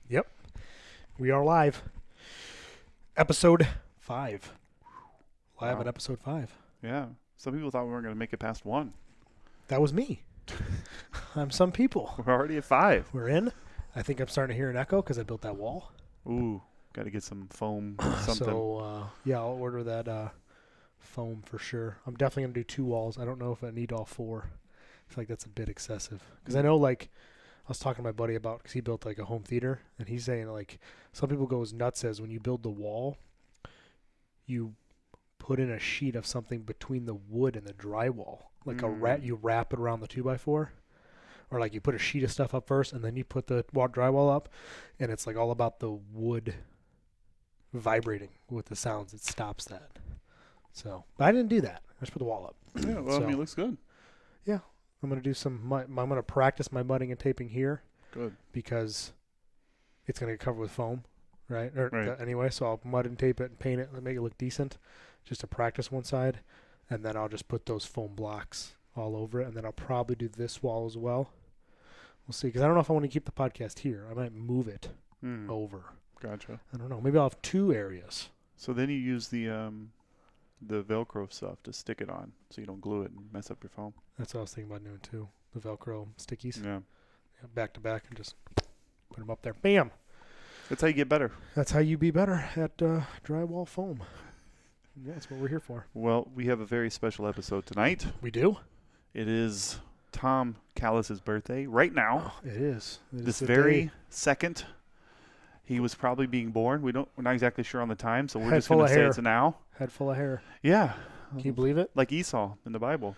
Yep. We are live. Episode 5. Live Wow. at episode 5. Yeah. Some people thought we weren't going to make it past 1. That was me. I'm some people. We're already at 5. We're in. I think I'm starting to hear an echo because I built that wall. Ooh, got to get some foam something. So, yeah, I'll order that foam for sure. I'm definitely going to do 2 walls. I don't know if I need all 4. I feel like that's a bit excessive. Because I know, like, I was talking to my buddy about, because he built, like, a home theater, and he's saying, like, some people go as nuts as when you build the wall, you put in a sheet of something between the wood and the drywall. Like you wrap it around the 2x4, or like you put a sheet of stuff up first and then you put the drywall up, and it's like all about the wood vibrating with the sounds. It stops that. So, but I didn't do that. I just put the wall up. Yeah, well, I mean, it looks good. Yeah, I'm gonna do I'm gonna practice my mudding and taping here. Good. Because it's gonna get covered with foam, right? Right. Anyway, so I'll mud and tape it and paint it and make it look decent, just to practice one side. And then I'll just put those foam blocks all over it. And then I'll probably do this wall as well. We'll see. Because I don't know if I want to keep the podcast here. I might move it over. Gotcha. I don't know. Maybe I'll have 2 areas. So then you use the Velcro stuff to stick it on so you don't glue it and mess up your foam. That's what I was thinking about doing too. The Velcro stickies. Yeah. Back to back and just put them up there. Bam! That's how you get better. That's how you be better at drywall foam. Yeah, that's what we're here for. Well, we have a very special episode tonight. We do? It is Tom Kallas' birthday right now. Oh, it is. This very second. He was probably being born. We're not exactly sure on the time, so we're just going to say it's now. Head full of hair. Yeah. Can you believe it? Like Esau in the Bible.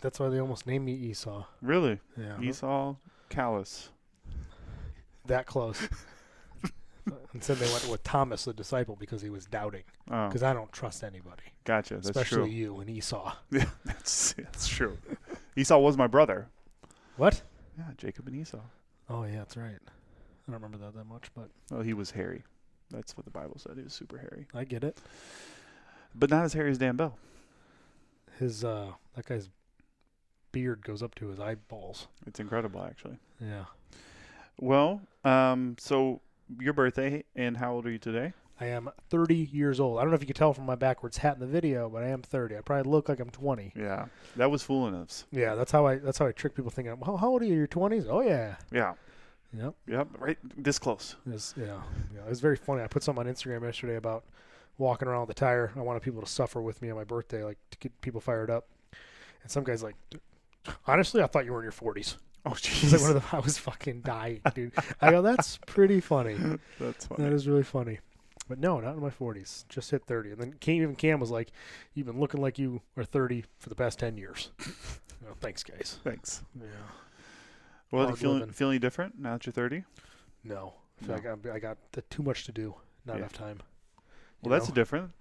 That's why they almost named me Esau. Really? Yeah. Esau Kallas. That close. Instead they went with Thomas the disciple because he was doubting. Oh, Because I don't trust anybody. gotcha. That's Especially true. you and Esau. Yeah, that's true. Esau was my brother. What? Yeah, Jacob and Esau. Oh, yeah, that's right. I don't remember that much, but Well, he was hairy. That's what the Bible said. He was super hairy. I get it. But not as hairy as Dan Bell. That guy's beard goes up to his eyeballs. It's incredible, actually. Yeah. Well, so your birthday, and how old are you today? I am 30 years old. I don't know if you can tell from my backwards hat in the video, but I am 30. I probably look like I'm 20. Yeah, that was fooling us. Yeah, that's how I trick people thinking, how old are you? You're 20s? Oh, yeah. Yeah. Yep. Right this close. Yeah. It was very funny. I put something on Instagram yesterday about walking around with the tire. I wanted people to suffer with me on my birthday, like to get people fired up. And some guy's like, honestly, I thought you were in your 40s. Oh, He's like, jeez. I was fucking dying, dude. I go, that's pretty funny. That's funny. That is really funny. But no, not in my 40s. Just hit 30. And then Cam was like, you've been looking like you are 30 for the past 10 years. Thanks, guys. Thanks. Yeah. Well, Hard do you living. feel any different now that you're 30? No. I feel like I got too much to do. Not enough time. Well, that's different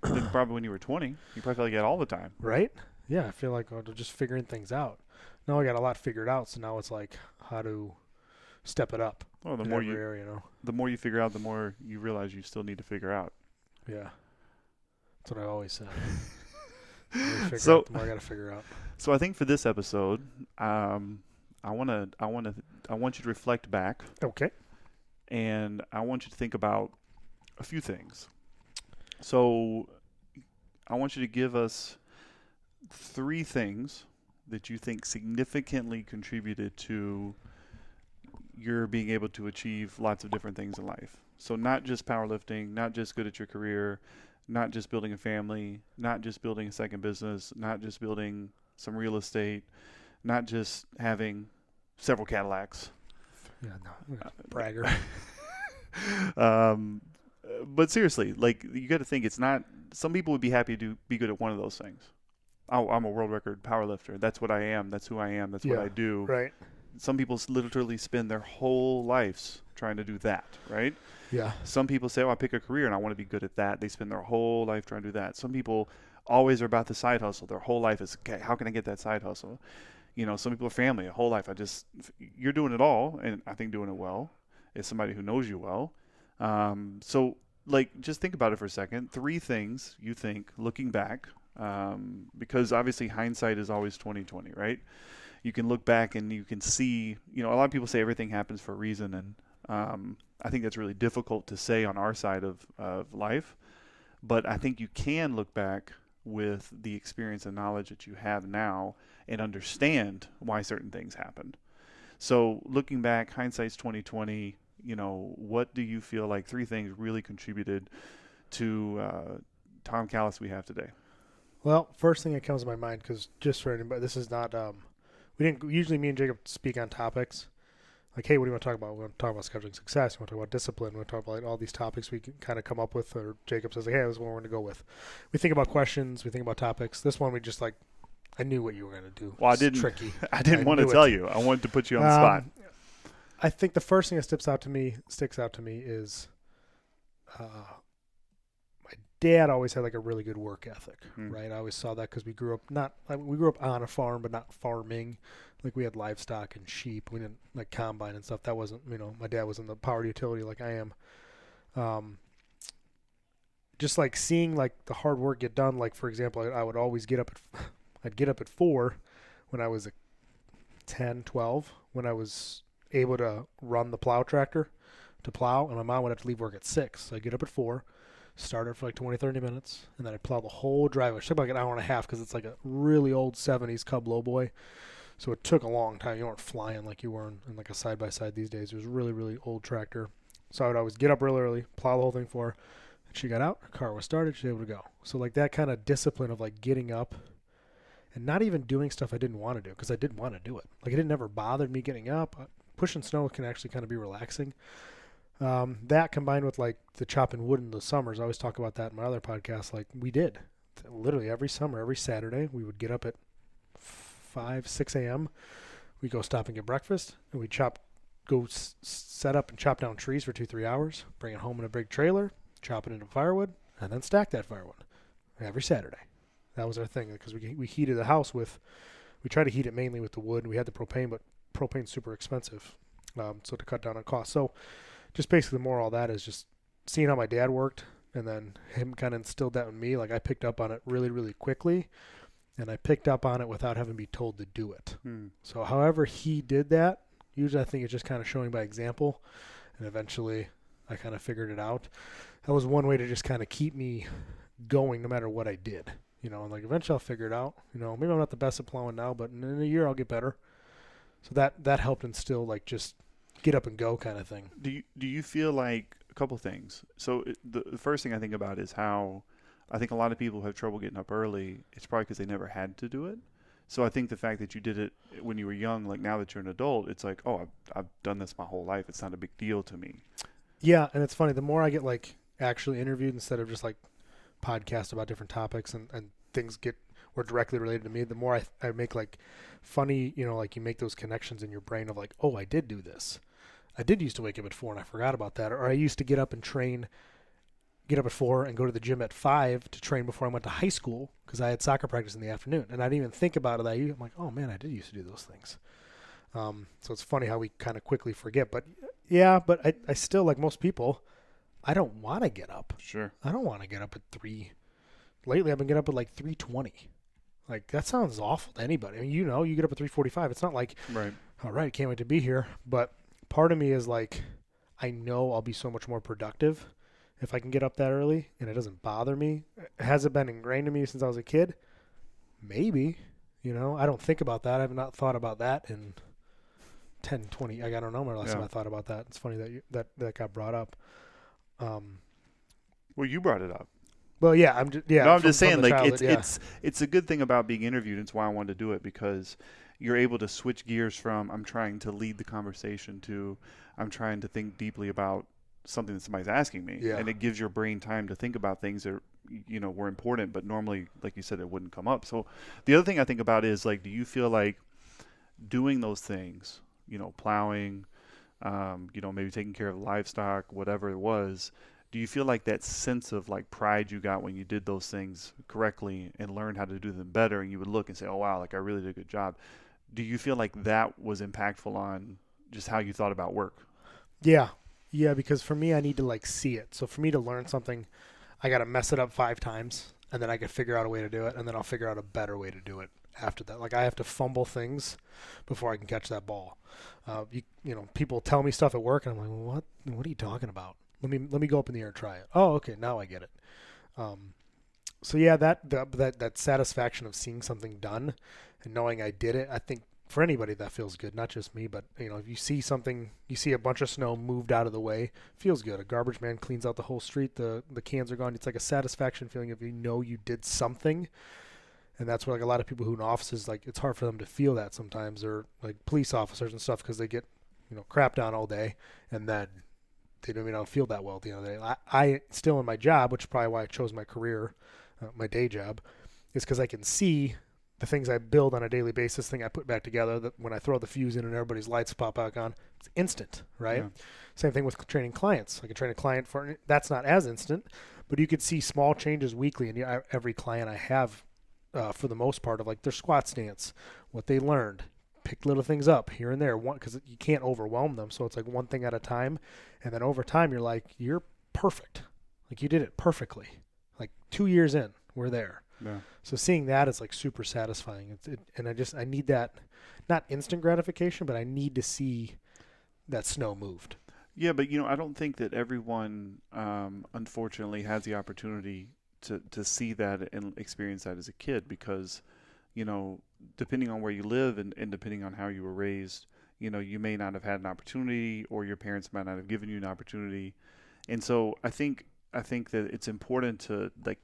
than probably when you were 20. You probably felt like you had all the time. Right? Yeah, I feel like I'm just figuring things out. Now I got a lot figured out, so now it's like how to step it up. Well, the in more every area, the more you figure out, the more you realize you still need to figure out. Yeah. That's what I always say. The more you figure out, the more I got to figure out. So I think for this episode, I want you to reflect back. Okay. And I want you to think about a few things. So I want you to give us 3 things that you think significantly contributed to your being able to achieve lots of different things in life. So not just powerlifting, not just good at your career, not just building a family, not just building a second business, not just building some real estate, not just having several Cadillacs. Yeah, no, bragger. But seriously, like, you got to think it's not. Some people would be happy to be good at one of those things. Oh, I'm a world record powerlifter. That's what I am. That's who I am. That's what I do. Right. Some people literally spend their whole lives trying to do that, right? Yeah. Some people say, oh, I pick a career and I want to be good at that. They spend their whole life trying to do that. Some people always are about the side hustle. Their whole life is, okay, how can I get that side hustle? You know, some people are family, a whole life. You're doing it all, and I think doing it well as somebody who knows you well. So, like, just think about it for a second. 3 things you think, looking back, because obviously hindsight is always 20/20, right? You can look back and you can see, you know, a lot of people say everything happens for a reason, and I think that's really difficult to say on our side of life, but I think you can look back with the experience and knowledge that you have now and understand why certain things happened. So looking back, hindsight's 2020. What do you feel like 3 things really contributed to Tom Kallas we have today? Well, first thing that comes to my mind, because just for anybody, this is not, we didn't, usually me and Jacob speak on topics. Like, hey, what do you want to talk about? We want to talk about scheduling success. We want to talk about discipline. We want to talk about all these topics we can kind of come up with. Or Jacob says, like, hey, this is what we're going to go with. We think about questions. We think about topics. This one, we just like, I knew what you were going to do. Well, I didn't. Tricky. I didn't want to tell you. I wanted to put you on the spot. I think the first thing that sticks out to me is my dad always had like a really good work ethic, right? I always saw that because we grew up on a farm, but not farming. Like we had livestock and sheep. We didn't like combine and stuff. That wasn't, my dad was in the power utility like I am. Just like seeing like the hard work get done. Like for example, I would always I'd get up at 4 when I was 10, 12, when I was able to run the plow tractor to plow, and my mom would have to leave work at 6. So I'd get up at 4, start it for like 20, 30 minutes, and then I'd plow the whole driveway. It took like an hour and a half because it's like a really old 70s Cub lowboy. So it took a long time. You weren't flying like you were in like a side-by-side these days. It was a really, really old tractor. So I would always get up really early, plow the whole thing for her. And she got out, her car was started, she was able to go. So like that kind of discipline of like getting up and not even doing stuff I didn't want to do because I didn't want to do it. Like it never bothered me getting up. Pushing snow can actually kind of be relaxing. That combined with like the chopping wood in the summers, I always talk about that in my other podcast. Like we did literally every summer, every Saturday, we would get up at 5, 6 a.m. We'd go stop and get breakfast, and we'd set up and chop down trees for 2-3 hours, bring it home in a big trailer, chop it into firewood, and then stack that firewood every Saturday. That was our thing because we heated the house we tried to heat it mainly with the wood, and we had the propane, but propane's super expensive, so to cut down on cost. So just basically the moral of that is just seeing how my dad worked, and then him kind of instilled that in me. Like I picked up on it really, really quickly, and I picked up on it without having to be told to do it. So however he did that, usually I think it's just kind of showing by example, and eventually I kind of figured it out. That was one way to just kind of keep me going no matter what I did. And like eventually I'll figure it out. Maybe I'm not the best at plowing now, but in a year I'll get better. So that helped instill like just get up and go kind of thing. Do you feel like a couple things? So the first thing I think about is how I think a lot of people have trouble getting up early. It's probably because they never had to do it. So I think the fact that you did it when you were young, like now that you're an adult, it's like, oh, I've done this my whole life. It's not a big deal to me. Yeah, and it's funny. The more I get like actually interviewed instead of just like podcast about different topics and things were directly related to me, the more I make like funny, like you make those connections in your brain of like, oh, I did do this. I did used to wake up at 4 and I forgot about that. Or I used to get up at 4 and go to the gym at 5 to train before I went to high school because I had soccer practice in the afternoon. And I didn't even think about it. I'm like, oh man, I did used to do those things. So it's funny how we kind of quickly forget. But yeah, but I still, like most people, I don't want to get up. Sure. I don't want to get up at 3. Lately, I've been getting up at like 3:20. Like that sounds awful to anybody. I mean, you get up at 3:45. It's not like, right. All right, can't wait to be here. But part of me is like, I know I'll be so much more productive if I can get up that early, and it doesn't bother me. Has it been ingrained in me since I was a kid? Maybe. I don't think about that. I've not thought about that in 10, 20. I don't know when the last time I thought about that. It's funny that got brought up. Well, you brought it up. Well, yeah, I'm just saying, like it's a good thing about being interviewed. It's why I wanted to do it because you're able to switch gears from I'm trying to lead the conversation to I'm trying to think deeply about something that somebody's asking me, and it gives your brain time to think about things that were important, but normally, like you said, it wouldn't come up. So the other thing I think about is like, do you feel like doing those things, plowing, maybe taking care of livestock, whatever it was? Do you feel like that sense of like pride you got when you did those things correctly and learned how to do them better, and you would look and say, oh wow, like I really did a good job? Do you feel like that was impactful on just how you thought about work? Yeah, because for me, I need to like see it. So for me to learn something, I got to mess it up 5 times, and then I can figure out a way to do it, and then I'll figure out a better way to do it after that. Like I have to fumble things before I can catch that ball. People tell me stuff at work, and I'm like, well, what are you talking about? Let me go up in the air and try it. Oh, okay, now I get it. So yeah, that satisfaction of seeing something done and knowing I did it, I think for anybody that feels good, not just me, but if you see something, you see a bunch of snow moved out of the way, feels good. A garbage man cleans out the whole street, the cans are gone. It's like a satisfaction feeling if you did something. And that's where like a lot of people who in offices, like it's hard for them to feel that sometimes, or like police officers and stuff, because they get crapped on all day, and then they don't feel that well at the end of the day. I still in my job, which is probably why I chose my career, my day job, is because I can see the things I build on a daily basis, thing I put back together, that when I throw the fuse in and everybody's lights pop back on, it's instant, right? Yeah. Same thing with training clients. I can train a client that's not as instant, but you could see small changes weekly in every client I have, for the most part, of like their squat stance, what they learned, pick little things up here and there, because you can't overwhelm them. So it's like one thing at a time. And then over time, you're like, you're perfect. Like you did it perfectly. Like 2 years in, we're there. Yeah. So seeing that is like super satisfying. And I need that, not instant gratification, but I need to see that snow moved. Yeah, but I don't think that everyone, unfortunately, has the opportunity to see that and experience that as a kid, because, depending on where you live and depending on how you were raised, you may not have had an opportunity, or your parents might not have given you an opportunity. And so I think that it's important to, like,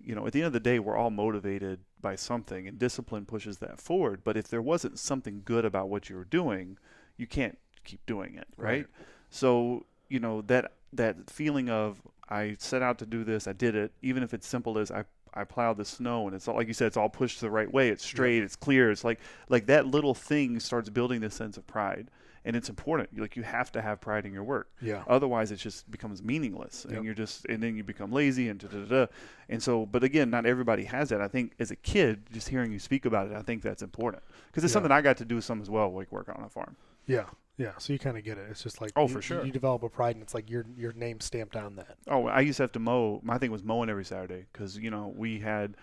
at the end of the day, we're all motivated by something, and discipline pushes that forward. But if there wasn't something good about what you were doing, you can't keep doing it, right? So, that feeling of, I set out to do this, I did it, even if it's simple as I plowed the snow, and it's all, like you said, it's all pushed the right way, it's straight, it's clear. It's like that little thing starts building this sense of pride. And it's important. Like, you have to have pride in your work. Yeah. Otherwise, it just becomes meaningless, and and then you become lazy and da-da-da. And so, but again, not everybody has that. I think as a kid, just hearing you speak about it, I think that's important, because it's something I got to do some as well, like work on a farm. Yeah. Yeah, so you kind of get it. It's just like, for sure. You develop a pride, and it's like your name stamped on that. Oh, I used to have to mow. My thing was mowing every Saturday, because, we had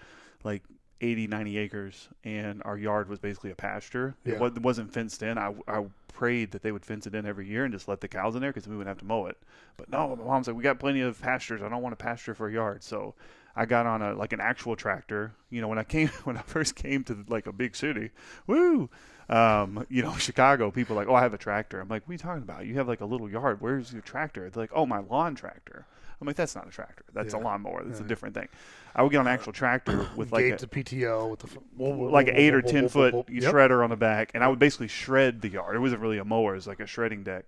like 80, 90 acres, and our yard was basically a pasture. Yeah. It wasn't fenced in. I prayed that they would fence it in every year and just let the cows in there, because we wouldn't have to mow it. But no, my mom's like, we got plenty of pastures. I don't want a pasture for a yard. So I got on an actual tractor. When I first came to like a big city, woo, Chicago, people are like, oh, I have a tractor. I'm like, what are you talking about? You have like a little yard. Where's your tractor? They're like, oh, my lawn tractor. I'm like, that's not a tractor. That's a lawnmower. That's a different thing. I would get on an actual tractor with like a PTO with like an 8 or 10 foot shredder on the back, and I would basically shred the yard. It wasn't really a mower; it was like a shredding deck.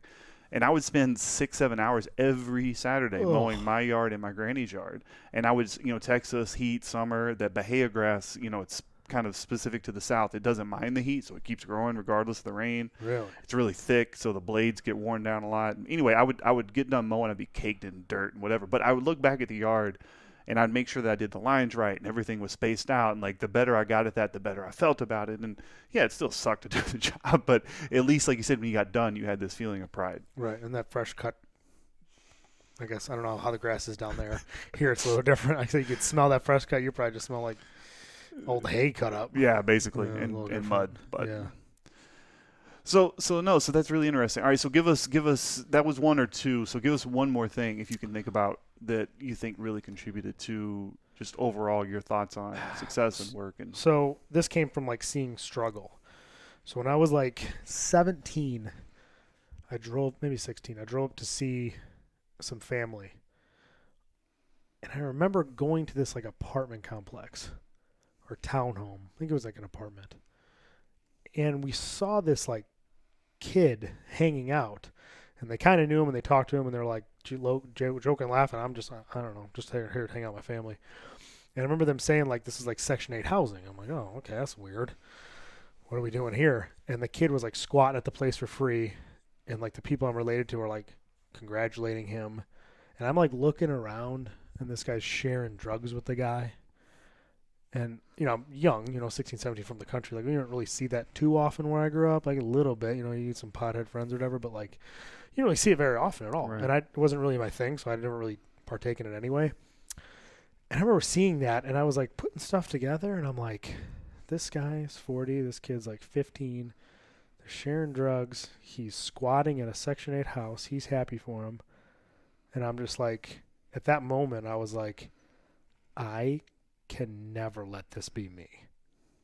And I would spend 6-7 hours every Saturday mowing my yard and my granny's yard. And I would, Texas heat, summer, that Bahia grass, it's kind of specific to the South. It doesn't mind the heat, so it keeps growing regardless of the rain. Really? It's really thick, so the blades get worn down a lot. Anyway, I would get done mowing. I'd be caked in dirt and whatever. But I would look back at the yard, and I'd make sure that I did the lines right and everything was spaced out. And like, the better I got at that, the better I felt about it. And yeah, it still sucked to do the job, but at least, like you said, when you got done, you had this feeling of pride. Right, and that fresh cut. I guess I don't know how the grass is down there. Here it's a little different. I think you could smell that fresh cut. You probably just smell like old hay cut up. Yeah, basically, and mud. But yeah. So that's really interesting. All right, so give us that was one or two. So give us one more thing, if you can think about, that you think really contributed to just overall your thoughts on success and work. And so this came from like seeing struggle. So when I was like 17, maybe 16, I drove up to see some family. And I remember going to this like apartment complex or townhome. I think it was like an apartment. And we saw this like kid hanging out, and they kind of knew him, and they talked to him, and they're like joking, laughing. I'm just, I don't know, just here to hang out with my family. And I remember them saying like, this is like Section 8 housing. I'm like, oh, okay, that's weird. What are we doing here? And the kid was like squatting at the place for free, and like the people I'm related to are like congratulating him. And I'm like looking around, and this guy's sharing drugs with the guy. And, I'm young, 16, 17 from the country. Like, we don't really see that too often where I grew up. Like, a little bit, you get some pothead friends or whatever. But, like, you don't really see it very often at all. Right. And it wasn't really my thing, so I never really partake in it anyway. And I remember seeing that, and I was, like, putting stuff together. And I'm like, this guy is 40. This kid's like 15. They're sharing drugs. He's squatting in a Section 8 house. He's happy for him. And I'm just like, at that moment, I was like, I can never let this be me.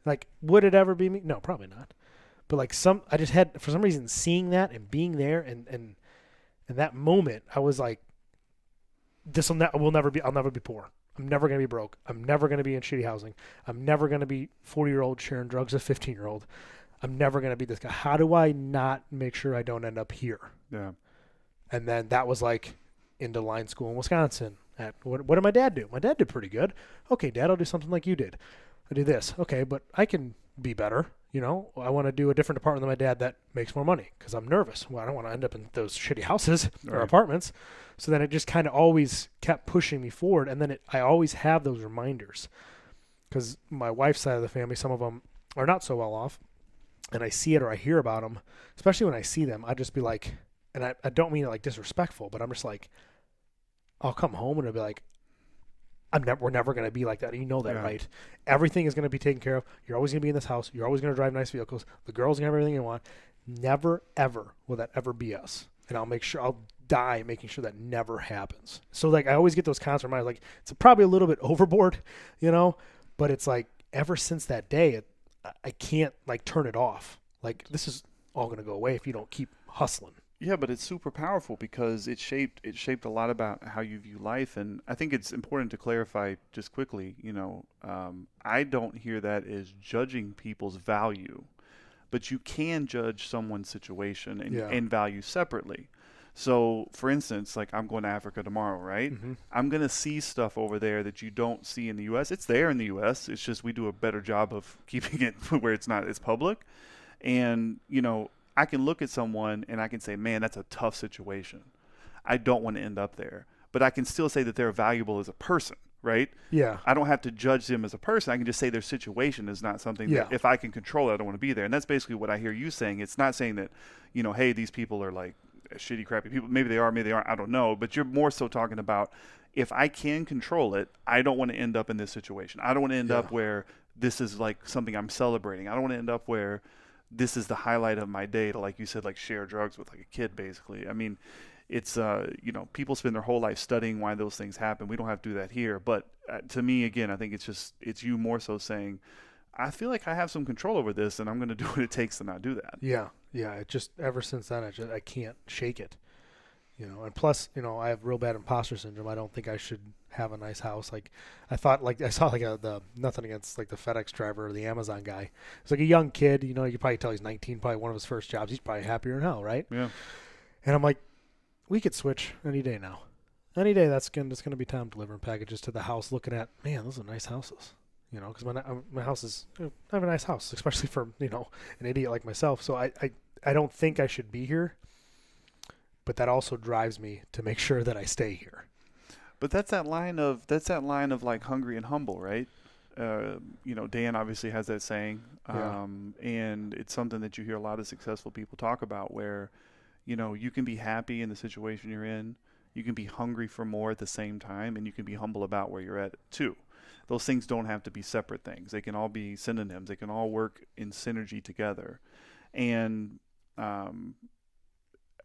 Like, would it ever be me? No, probably not. But like I just had, for some reason, seeing that and being there and in that moment, I was like, I'll never be poor. I'm never going to be broke. I'm never going to be in shitty housing. I'm never going to be 40-year-old sharing drugs with a 15-year-old. I'm never going to be this guy. How do I not make sure I don't end up here? Yeah. And then that was like into line school in Wisconsin. What did my dad do? My dad did pretty good. Okay, Dad, I'll do something like you did. I do this. Okay, but I can be better. You know, I want to do a different department than my dad that makes more money because I'm nervous. Well, I don't want to end up in those shitty houses or apartments. So then it just kind of always kept pushing me forward. And then I always have those reminders because my wife's side of the family, some of them are not so well off. And I see it or I hear about them, especially when I see them, I just be like, and I don't mean it like disrespectful, but I'm just like, I'll come home and I'll be like, we're never going to be like that. You know that, right? Everything is going to be taken care of. You're always going to be in this house. You're always going to drive nice vehicles. The girls can have everything you want. Never, ever will that ever be us. And I'll die making sure that never happens. So like, I always get those constant reminders, like it's probably a little bit overboard, you know, but it's like ever since that day, I can't like turn it off. Like this is all going to go away if you don't keep hustling. Yeah, but it's super powerful because it shaped a lot about how you view life, and I think it's important to clarify just quickly. You know, I don't hear that as judging people's value, but you can judge someone's situation and value separately. So, for instance, like I'm going to Africa tomorrow, right? Mm-hmm. I'm going to see stuff over there that you don't see in the U.S. It's there in the U.S. It's just we do a better job of keeping it where it's public, and you know. I can look at someone and I can say, man, that's a tough situation. I don't want to end up there. But I can still say that they're valuable as a person, right? Yeah. I don't have to judge them as a person. I can just say their situation is not something that if I can control it, I don't want to be there. And that's basically what I hear you saying. It's not saying that, you know, hey, these people are like shitty, crappy people. Maybe they are, maybe they aren't. I don't know. But you're more so talking about if I can control it, I don't want to end up in this situation. I don't want to end up where this is like something I'm celebrating. I don't want to end up where this is the highlight of my day to, like you said, like share drugs with like a kid, basically. I mean, it's, you know, people spend their whole life studying why those things happen. We don't have to do that here. But to me, again, I think it's you more so saying, I feel like I have some control over this and I'm going to do what it takes to not do that. Yeah. Yeah. It just, ever since then, I can't shake it. You know, and plus, you know, I have real bad imposter syndrome. I don't think I should have a nice house. Like, I thought, like, I saw like nothing against like the FedEx driver or the Amazon guy. It's like a young kid, you know, you probably tell he's 19, probably one of his first jobs. He's probably happier than hell, right? Yeah. And I'm like, we could switch any day now. Any day it's going to be time delivering packages to the house looking at, man, those are nice houses. You know, because my house is, I have a nice house, especially for, you know, an idiot like myself. So I don't think I should be here. But that also drives me to make sure that I stay here. But that's that line of like hungry and humble, right? You know, Dan obviously has that saying, and it's something that you hear a lot of successful people talk about where, you know, you can be happy in the situation you're in, you can be hungry for more at the same time, and you can be humble about where you're at too. Those things don't have to be separate things. They can all be synonyms. They can all work in synergy together. And,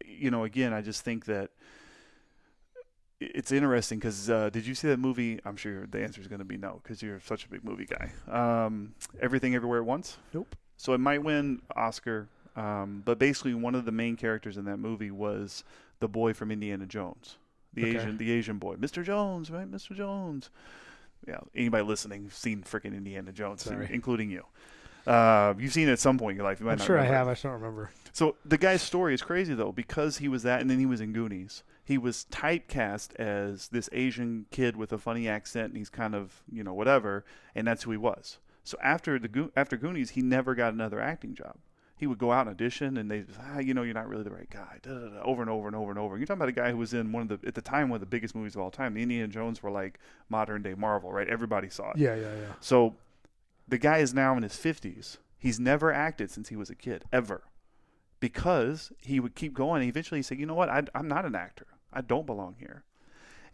you know, again, I just think that it's interesting because did you see that movie? I'm sure the answer is going to be no because you're such a big movie guy. Everything Everywhere at Once? Nope. So it might win Oscar, but basically one of the main characters in that movie was the boy from Indiana Jones, the Asian boy, Mr. Jones, right? Mr. Jones. Yeah, anybody listening seen freaking Indiana Jones, including you. You've seen it at some point in your life. You might I'm not sure remember. I have. I just don't remember. So the guy's story is crazy, though, because he was that, and then he was in Goonies. He was typecast as this Asian kid with a funny accent, and he's kind of, you know, whatever, and that's who he was. So after Goonies, he never got another acting job. He would go out and audition, and they, you know, you're not really the right guy, over and over and over and over. You're talking about a guy who was in at the time, one of the biggest movies of all time. The Indiana Jones were like modern-day Marvel, right? Everybody saw it. Yeah. So the guy is now in his 50s. He's never acted since he was a kid, ever. Because he would keep going. And eventually he said, you know what? I'm not an actor. I don't belong here.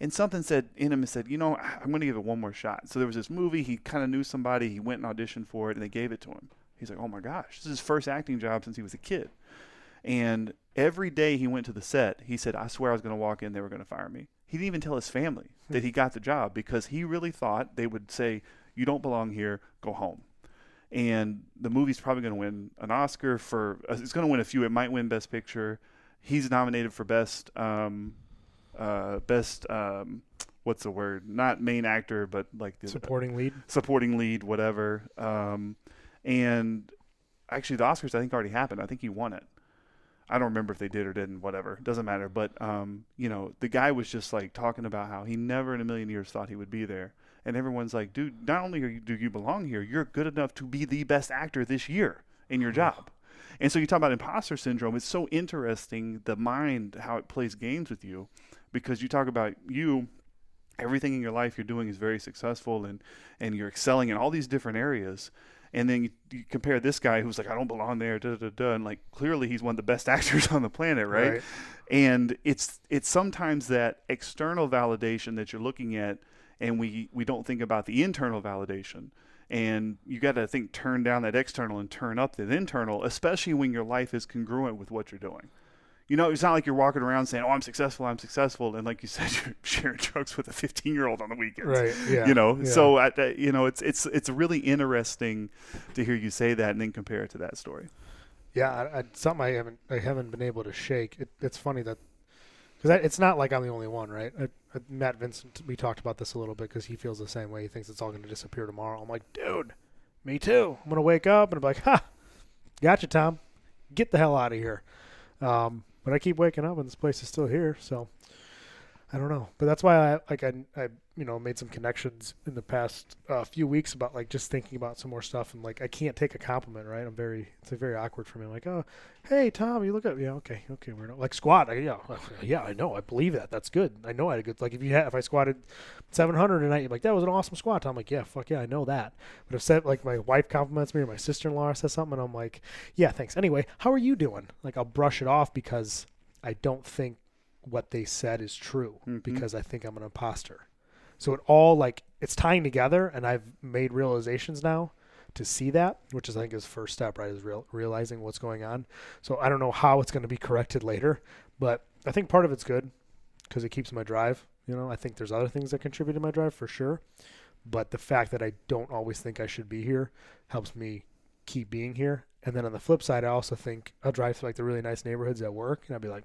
And something said in him and said, I'm going to give it one more shot. So there was this movie. He kind of knew somebody. He went and auditioned for it, and they gave it to him. He's like, oh my gosh, this is his first acting job since he was a kid. And every day he went to the set, he said, I swear I was going to walk in, they were going to fire me. He didn't even tell his family that he got the job because he really thought they would say, you don't belong here, go home. And the movie's probably going to win an Oscar for, it's going to win a few. It might win Best Picture. He's nominated for Best, what's the word? Not main actor, but like the Supporting lead. Supporting lead, whatever. And actually the Oscars, I think, already happened. I think he won it. I don't remember if they did or didn't, whatever. It doesn't matter. But, the guy was just like talking about how he never in a million years thought he would be there. And everyone's like, dude, not only do you belong here, you're good enough to be the best actor this year in your job. And so you talk about imposter syndrome. It's so interesting, the mind, how it plays games with you, because you talk about everything in your life you're doing is very successful and you're excelling in all these different areas. And then you compare this guy who's like, I don't belong there, and like clearly he's one of the best actors on the planet, right? And it's sometimes that external validation that you're looking at, and we don't think about the internal validation. And you got to turn down that external and turn up that internal, especially when your life is congruent with what you're doing. It's not like you're walking around saying, "Oh, I'm successful," and like you said, you're sharing drugs with a 15-year-old on the weekends. Right. Yeah. Yeah. So it's really interesting to hear you say that and then compare it to that story. Yeah, something I haven't been able to shake. It's funny that because it's not like I'm the only one, right? Matt Vincent, we talked about this a little bit because he feels the same way. He thinks it's all going to disappear tomorrow. I'm like, dude, me too. I'm going to wake up and I'm like, ha, gotcha, Tom. Get the hell out of here. But I keep waking up and this place is still here. So I don't know. But that's why I made some connections in the past few weeks about like just thinking about some more stuff. And like, I can't take a compliment, right? It's very awkward for me. I'm like, oh, hey, Tom, you look at, okay. We're not like squat. Yeah, I know. I believe that. That's good. I know I had a good, like if I squatted 700 tonight, you're like, that was an awesome squat, Tom. I'm like, yeah, fuck yeah, I know that. But if said like my wife compliments me or my sister-in-law says something and I'm like, yeah, thanks. Anyway, how are you doing? Like I'll brush it off because I don't think what they said is true because I think I'm an imposter. So it all like it's tying together, and I've made realizations now to see that, which is I think is first step, right? Is realizing what's going on. So I don't know how it's going to be corrected later, but I think part of it's good because it keeps my drive. I think there's other things that contribute to my drive for sure, but the fact that I don't always think I should be here helps me keep being here. And then on the flip side, I also think I'll drive through like the really nice neighborhoods at work, and I'll be like,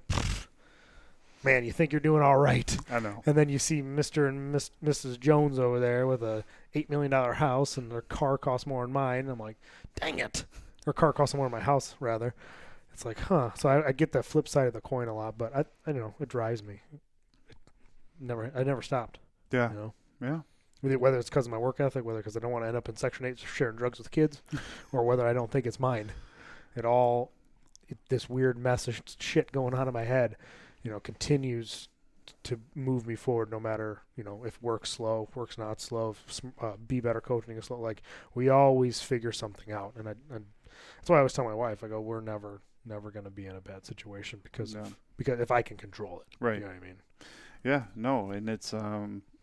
man, you think you're doing all right. I know. And then you see Mr. and Mrs. Jones over there with a $8 million house, and their car costs more than mine. And I'm like, dang it. Or car costs more than my house, rather. It's like, huh. So I get the flip side of the coin a lot, but I don't know. It drives me. I never stopped. Yeah. Yeah. Whether it's because of my work ethic, whether because I don't want to end up in Section 8 sharing drugs with kids, or whether I don't think it's mine. This weird mess of shit going on in my head, continues to move me forward no matter, if work's slow, if work's not slow, if Be Better coaching is slow. Like, we always figure something out. And that's why I always tell my wife, I go, we're never going to be in a bad situation because if I can control it. Right. You know what I mean? Yeah, no. And it's,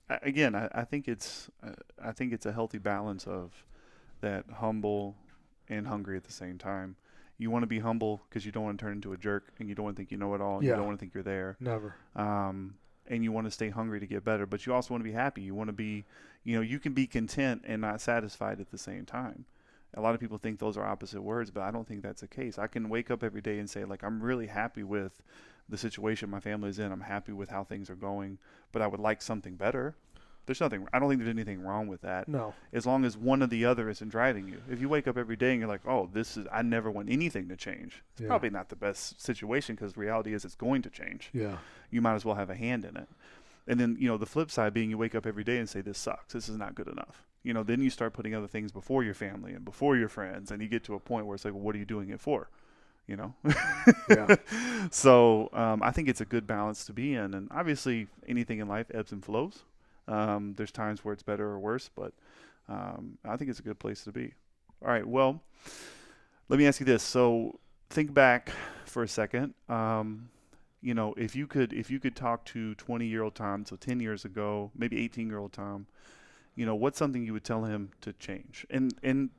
again, I think it's a healthy balance of that humble and hungry at the same time. You want to be humble because you don't want to turn into a jerk, and you don't want to think you know it all, and you don't want to think you're there. Never. And you want to stay hungry to get better, but you also want to be happy. You want to be, you can be content and not satisfied at the same time. A lot of people think those are opposite words, but I don't think that's the case. I can wake up every day and say, like, I'm really happy with the situation my family is in. I'm happy with how things are going, but I would like something better. I don't think there's anything wrong with that. No. As long as one or the other isn't driving you. If you wake up every day and you're like, oh, I never want anything to change. It's probably not the best situation because the reality is it's going to change. Yeah. You might as well have a hand in it. And then, the flip side being you wake up every day and say, this sucks. This is not good enough. Then you start putting other things before your family and before your friends. And you get to a point where it's like, well, what are you doing it for? Yeah. So I think it's a good balance to be in. And obviously anything in life ebbs and flows. There's times where it's better or worse, but I think it's a good place to be. All right, well, let me ask you this. So think back for a second. if you could talk to 20-year-old Tom, so 10 years ago, maybe 18-year-old Tom, what's something you would tell him to change? And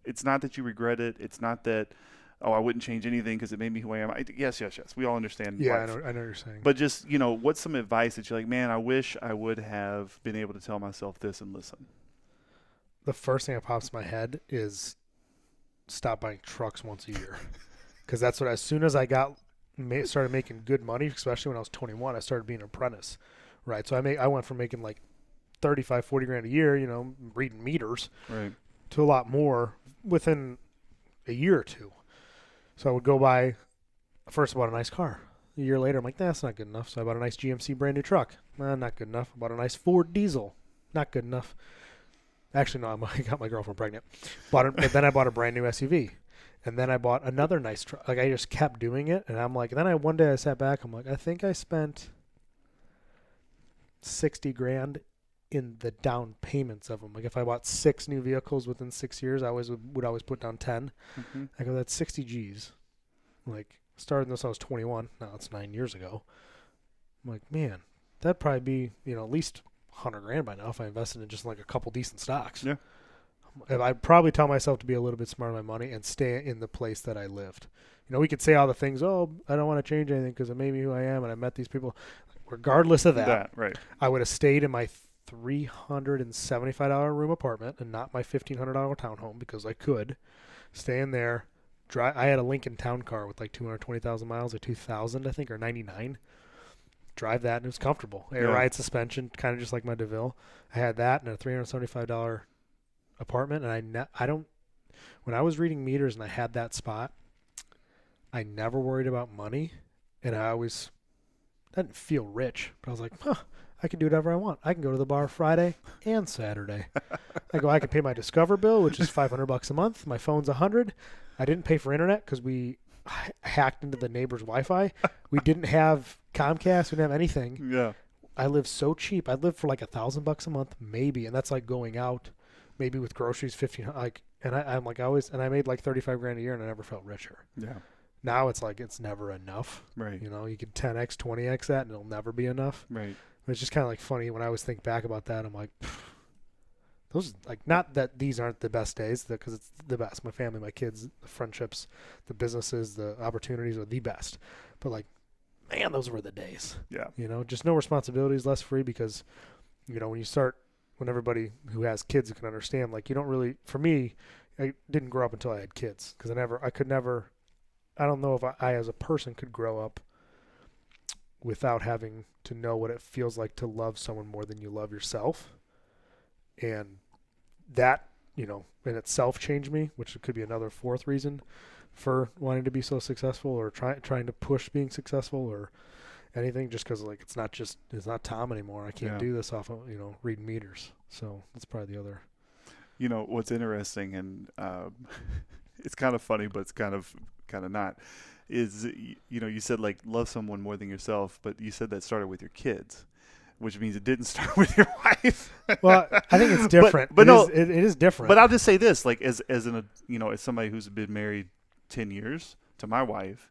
it's not that you regret it. It's not that, oh, I wouldn't change anything because it made me who I am. Yes. We all understand. Yeah, life. I know what you're saying. But just, what's some advice that you're like, man, I wish I would have been able to tell myself this and listen? The first thing that pops in my head is stop buying trucks once a year. Because that's what, as soon as I started making good money, especially when I was 21, I started being an apprentice, right? So I went from making like 35, 40 grand a year, reading meters, right, to a lot more within a year or two. So I would go buy, first I bought a nice car. A year later, I'm like, that's not good enough. So I bought a nice GMC brand new truck. Not good enough. I bought a nice Ford diesel. Not good enough. Actually, no, I got my girlfriend pregnant. Then I bought a brand new SUV. And then I bought another nice truck. Like, I just kept doing it. And I'm like, one day I sat back. I'm like, I think I spent 60 grand in the down payments of them. Like, if I bought 6 new vehicles within 6 years, I would always put down 10. Mm-hmm. I go, that's 60 G's. Like, starting this, I was 21. Now it's 9 years ago. I'm like, man, that'd probably be, at least 100 grand by now if I invested in just like a couple decent stocks. Yeah. I'd probably tell myself to be a little bit smarter with my money and stay in the place that I lived. We could say all the things, oh, I don't want to change anything because it made me who I am and I met these people. Regardless of that, right, I would have stayed in my $375 room apartment and not my $1,500 townhome because I could stay in there. I had a Lincoln Town Car with like 220,000 miles, or 2,000, I think, or 99. Drive that, and it was comfortable. Air ride suspension, kind of just like my DeVille. I had that and a $375 apartment, and when I was reading meters and I had that spot, I never worried about money, and I didn't feel rich, but I was like, I can do whatever I want. I can go to the bar Friday and Saturday. I can pay my Discover bill, which is $500 a month. My phone's $100. I didn't pay for internet because we hacked into the neighbor's Wi-Fi. We didn't have Comcast. We didn't have anything. Yeah. I lived so cheap. I lived for like $1,000 a month, maybe, and that's like going out, maybe with groceries, $1,500. And I made like 35 grand a year, and I never felt richer. Yeah. Now it's like it's never enough. Right. You can 10x, 20x that, and it'll never be enough. Right. But it's just kind of like funny when I always think back about that. I'm like, those, like, not that these aren't the best days, because it's the best. My family, my kids, the friendships, the businesses, the opportunities are the best. But like, man, those were the days. Yeah. Just no responsibilities, less free, because when everybody who has kids can understand, like, you don't really, for me, I didn't grow up until I had kids, because I don't know if I as a person could grow up without having to know what it feels like to love someone more than you love yourself. And that, in itself changed me, which could be another fourth reason for wanting to be so successful, or trying to push being successful or anything, just because, like, it's not Tom anymore. I can't do this off of, reading meters. So that's probably the other. What's interesting, and it's kind of funny, but it's kind of not, is, you said, like, love someone more than yourself, but you said that started with your kids, which means it didn't start with your wife. Well, I think it's different. But it is different. But I'll just say this, like, as somebody who's been married 10 years to my wife,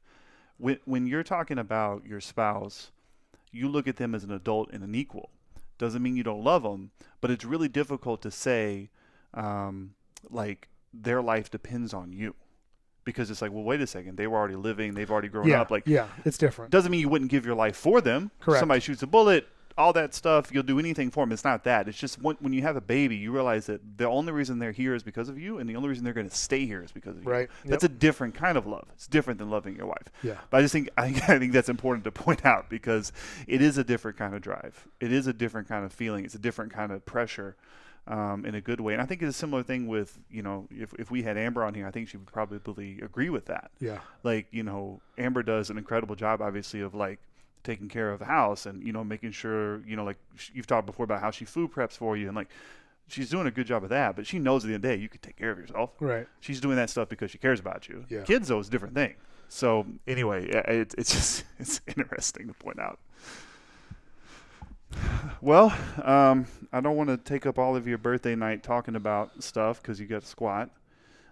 when you're talking about your spouse, you look at them as an adult and an equal. Doesn't mean you don't love them, but it's really difficult to say, like, their life depends on you. Because it's like, well, wait a second. They were already living. They've already grown up. Like, yeah, it's different. Doesn't mean you wouldn't give your life for them. Correct. Somebody shoots a bullet, all that stuff. You'll do anything for them. It's not that. It's just when you have a baby, you realize that the only reason they're here is because of you, and the only reason they're going to stay here is because of you. Right. That's a different kind of love. It's different than loving your wife. Yeah. But I think that's important to point out, because it is a different kind of drive. It is a different kind of feeling. It's a different kind of pressure. In a good way. And I think it's a similar thing with, if we had Amber on here, I think she would probably agree with that. Yeah. Like, Amber does an incredible job, obviously, of, like, taking care of the house and, making sure, like, you've talked before about how she food preps for you, and, like, she's doing a good job of that, but she knows at the end of the day you can take care of yourself. Right. She's doing that stuff because she cares about you. Yeah. Kids, though, is a different thing. So anyway, it's interesting to point out. Well, I don't want to take up all of your birthday night talking about stuff because you got to squat.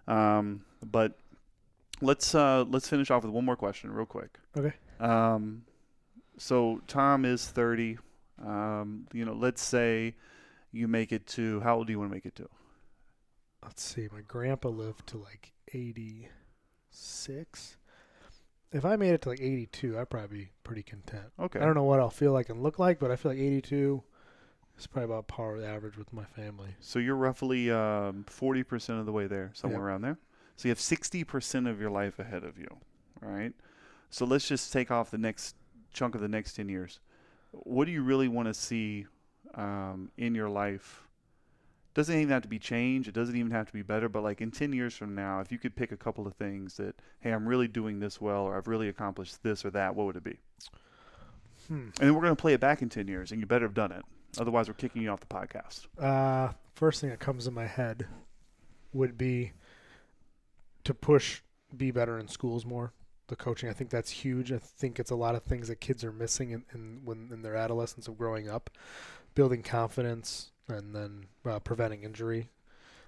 But let's finish off with one more question real quick. Okay. So Tom is 30. Let's say you make it to, how old do you want to make it to? Let's see. My grandpa lived to like 86. If I made it to like 82, I'd probably be pretty content. Okay. I don't know what I'll feel like and look like, but I feel like 82 is probably about par with average with my family. So you're roughly 40% of the way there, somewhere Yeah. around there. So you have 60% of your life ahead of you, all right? So let's just take off the next chunk of the next 10 years. What do you really want to see in your life? Doesn't even have to be change. It doesn't even have to be better. But like in 10 years from now, if you could pick a couple of things that, hey, I'm really doing this well, or I've really accomplished this or that, what would it be? And then we're going to play it back in 10 years, and you better have done it. Otherwise, we're kicking you off the podcast. First thing that comes in my head would be to be better in schools more. The coaching, I think that's huge. I think it's a lot of things that kids are missing in their adolescence of growing up, building confidence and then preventing injury.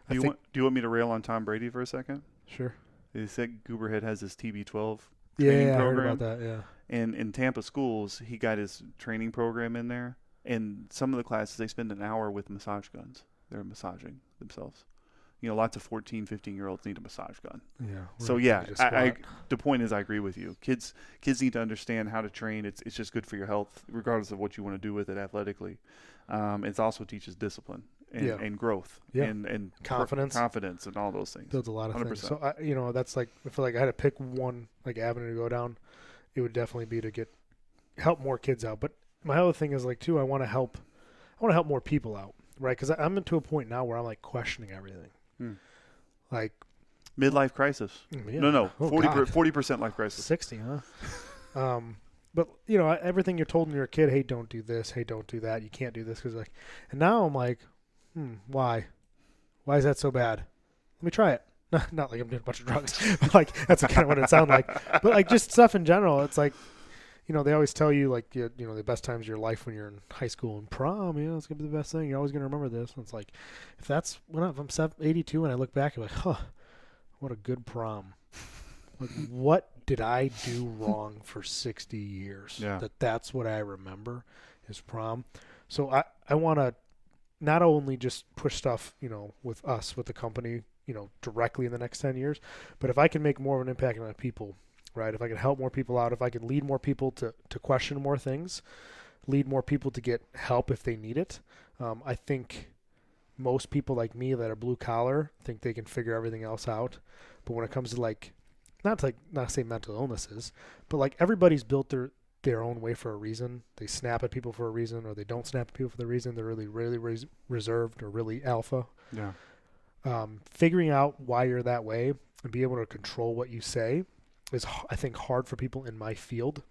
Do you want me to rail on Tom Brady for a second? Sure. He said Gooberhead has his TB12 Yeah, training I program. heard about that. Yeah. And in Tampa schools, he got his training program in there. And some of the classes, they spend an hour with massage guns. They're massaging themselves. Lots of 14, 15-year-olds need a massage gun. Yeah. So, yeah, the point is I agree with you. Kids need to understand how to train. It's just good for your health, regardless of what you want to do with it athletically. It also teaches discipline and growth and confidence and all those things. Builds a lot of 100%. things. So, that's like, I feel like I had to pick one like avenue to go down. It would definitely be to help more kids out. But my other thing is like, too, I want to help more people out, right? Because I'm into a point now where I'm like questioning everything. Like midlife crisis. Yeah. No, Oh, 40% life crisis. 60, huh? But everything you're told when you're a kid, hey, don't do this, hey, don't do that, you can't do this, because and now I'm like, why is that so bad? Let me try it. Not like I'm doing a bunch of drugs, but like that's kind of what it sounds like. But like just stuff in general, it's like, they always tell you like the best times of your life when you're in high school and prom. It's gonna be the best thing. You're always gonna if it's like, if I'm 82 and I look back, I'm like, what a good prom. Like, what did I do wrong for 60 years? Yeah. That's what I remember is prom. So I want to not only just push stuff, with the company, directly in the next 10 years, but if I can make more of an impact on people, right? If I can help more people out, if I can lead more people to question more things, lead more people to get help if they need it. I think most people like me that are blue collar think they can figure everything else out. But when it comes to not to say mental illnesses, but like everybody's built their own way for a reason. They snap at people for a reason, or they don't snap at people for the reason. They're really, really reserved or really alpha. Yeah. Figuring out why you're that way and be able to control what you say is, I think, hard for people in my field.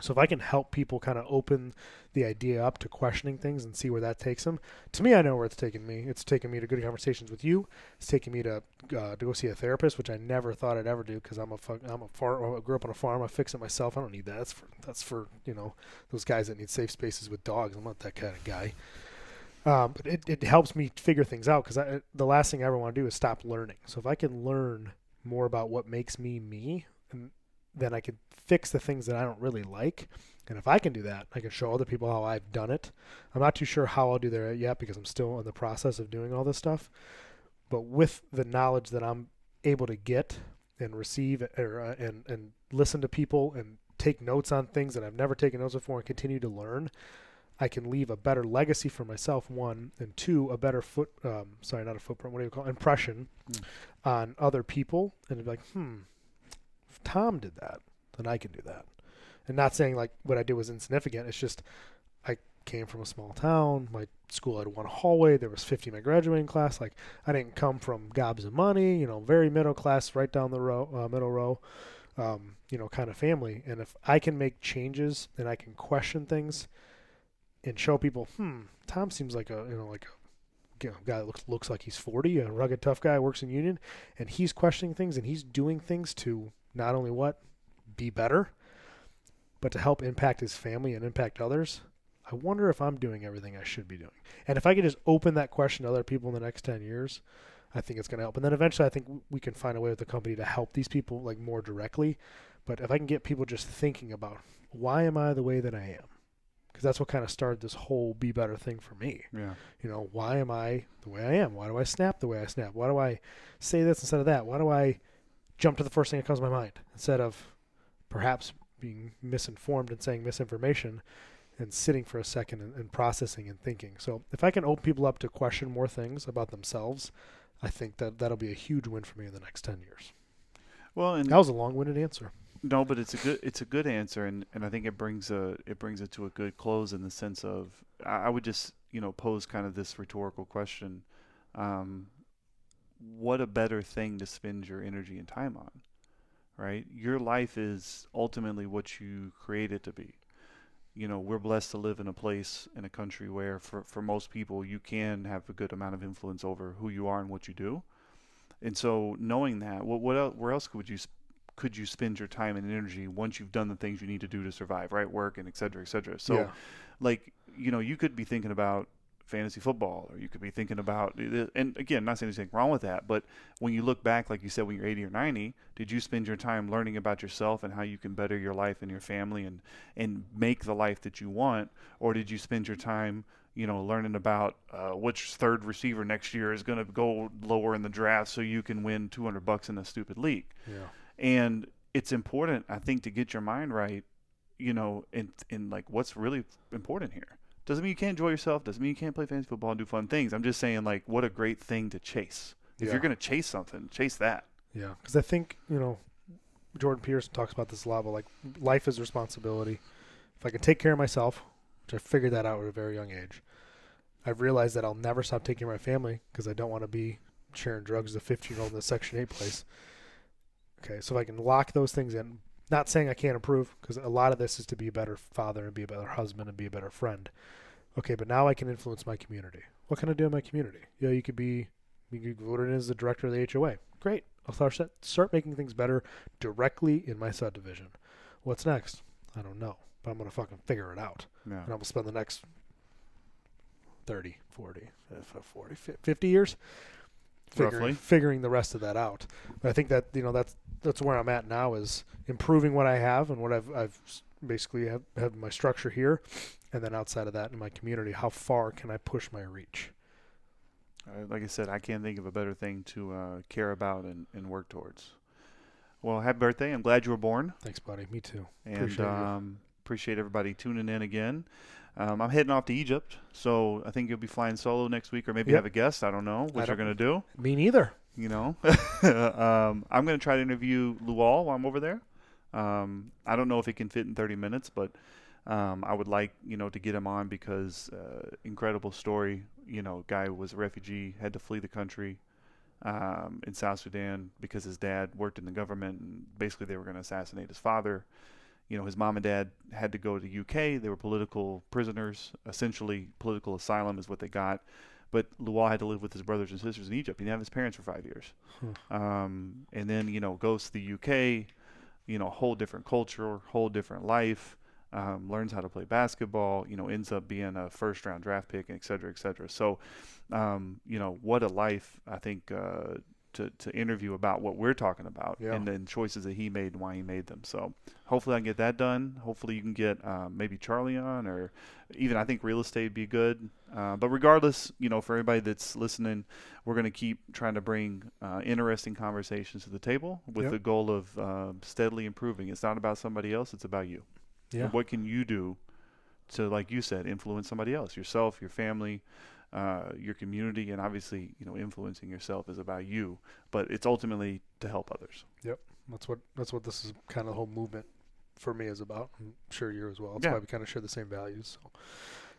So if I can help people kind of open the idea up to questioning things and see where that takes them, to me, I know where it's taken me. It's taken me to good conversations with you. It's taken me to go see a therapist, which I never thought I'd ever do because I grew up on a farm. I fix it myself. I don't need that. That's for those guys that need safe spaces with dogs. I'm not that kind of guy. But it helps me figure things out because the last thing I ever want to do is stop learning. So if I can learn more about what makes me me, then I can fix the things that I don't really like. And if I can do that, I can show other people how I've done it. I'm not too sure how I'll do that yet because I'm still in the process of doing all this stuff. But with the knowledge that I'm able to get and receive and listen to people and take notes on things that I've never taken notes before and continue to learn, I can leave a better legacy for myself, one, and two, a better impression on other people. And be like, if Tom did that, then I can do that. And not saying like what I did was insignificant. It's just I came from a small town. My school had one hallway. There was 50 in my graduating class. Like I didn't come from gobs of money, very middle class, right down the middle row, kind of family. And if I can make changes and I can question things and show people, Tom seems like a guy that looks like he's 40, a rugged, tough guy, works in union, and he's questioning things and he's doing things to not only be better, but to help impact his family and impact others. I wonder if I'm doing everything I should be doing. And if I could just open that question to other people in the next 10 years, I think it's going to help. And then eventually I think we can find a way with the company to help these people like more directly. But if I can get people just thinking about why am I the way that I am? Because that's what kind of started this whole be better thing for me. Yeah. You know, why am I the way I am? Why do I snap the way I snap? Why do I say this instead of that? Why do I jump to the first thing that comes to my mind instead of perhaps being misinformed and saying misinformation and sitting for a second and processing and thinking? So if I can open people up to question more things about themselves, I think that that'll be a huge win for me in the next 10 years. Well, and That was a long-winded answer. no, but it's a good answer, and I think it brings it to a good close in the sense of I would just pose kind of this rhetorical question: what a better thing to spend your energy and time on, right? Your life is ultimately what you create it to be. We're blessed to live in a place, in a country where for most people you can have a good amount of influence over who you are and what you do. And so knowing that, where else could you spend your time and energy once you've done the things you need to do to survive, right? Work and et cetera, et cetera. So Yeah. like, you could be thinking about fantasy football, or you could be thinking about, and again, not saying there's anything wrong with that, but when you look back, like you said, when you're 80 or 90, did you spend your time learning about yourself and how you can better your life and your family and make the life that you want? Or did you spend your time learning about which third receiver next year is going to go lower in the draft so you can win $200 in a stupid league? Yeah. And it's important, I think, to get your mind right, in like what's really important here. Doesn't mean you can't enjoy yourself. Doesn't mean you can't play fantasy football and do fun things. I'm just saying, like, what a great thing to chase. If you're going to chase something, chase that. Yeah. Because I think, Jordan Peterson talks about this a lot, but like life is responsibility. If I can take care of myself, which I figured that out at a very young age, I've realized that I'll never stop taking care of my family because I don't want to be sharing drugs with a 15-year-old in a Section 8 place. Okay, so if I can lock those things in, not saying I can't improve, because a lot of this is to be a better father and be a better husband and be a better friend. Okay, but now I can influence my community. What can I do in my community? You could be voted in as the director of the HOA. Great. I'll start making things better directly in my subdivision. What's next? I don't know, but I'm going to fucking figure it out. Yeah. And I'm going to spend the next 30, 40, 50 years figuring the rest of that out. But I think that that's where I'm at now, is improving what I have and what I've basically have my structure here, and then outside of that in my community, how far can I push my reach? Like I said, I can't think of a better thing to care about and work towards. Well, happy birthday. I'm glad you were born. Thanks, buddy. Me too. And appreciate everybody tuning in again. I'm heading off to Egypt, so I think you'll be flying solo next week, or maybe have a guest. I don't know what you're going to do. Me neither. I'm going to try to interview Lual while I'm over there. I don't know if it can fit in 30 minutes, but I would like, to get him on because incredible story. Guy was a refugee, had to flee the country in South Sudan because his dad worked in the government, and basically they were going to assassinate his father. His mom and dad had to go to the UK. They were political prisoners. Essentially, political asylum is what they got. But Lual had to live with his brothers and sisters in Egypt. He didn't have his parents for 5 years. And then, goes to the UK, whole different culture, whole different life, learns how to play basketball, ends up being a first-round draft pick, et cetera, et cetera. So, what a life, I think, to interview about what we're talking about and then choices that he made and why he made them. So hopefully I can get that done. Hopefully you can get maybe Charlie on, or even I think real estate would be good. But regardless, for everybody that's listening, we're going to keep trying to bring interesting conversations to the table with the goal of steadily improving. It's not about somebody else. It's about you. Yeah. And what can you do to, like you said, influence somebody else, yourself, your family, your community, and obviously, influencing yourself is about you, but it's ultimately to help others. Yep. That's what this is kind of the whole movement for me is about. I'm sure you as well. That's why we kind of share the same values. So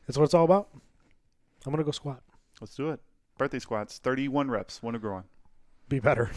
that's what it's all about. I'm going to go squat. Let's do it. Birthday squats, 31 reps. Want to grow on. Be better.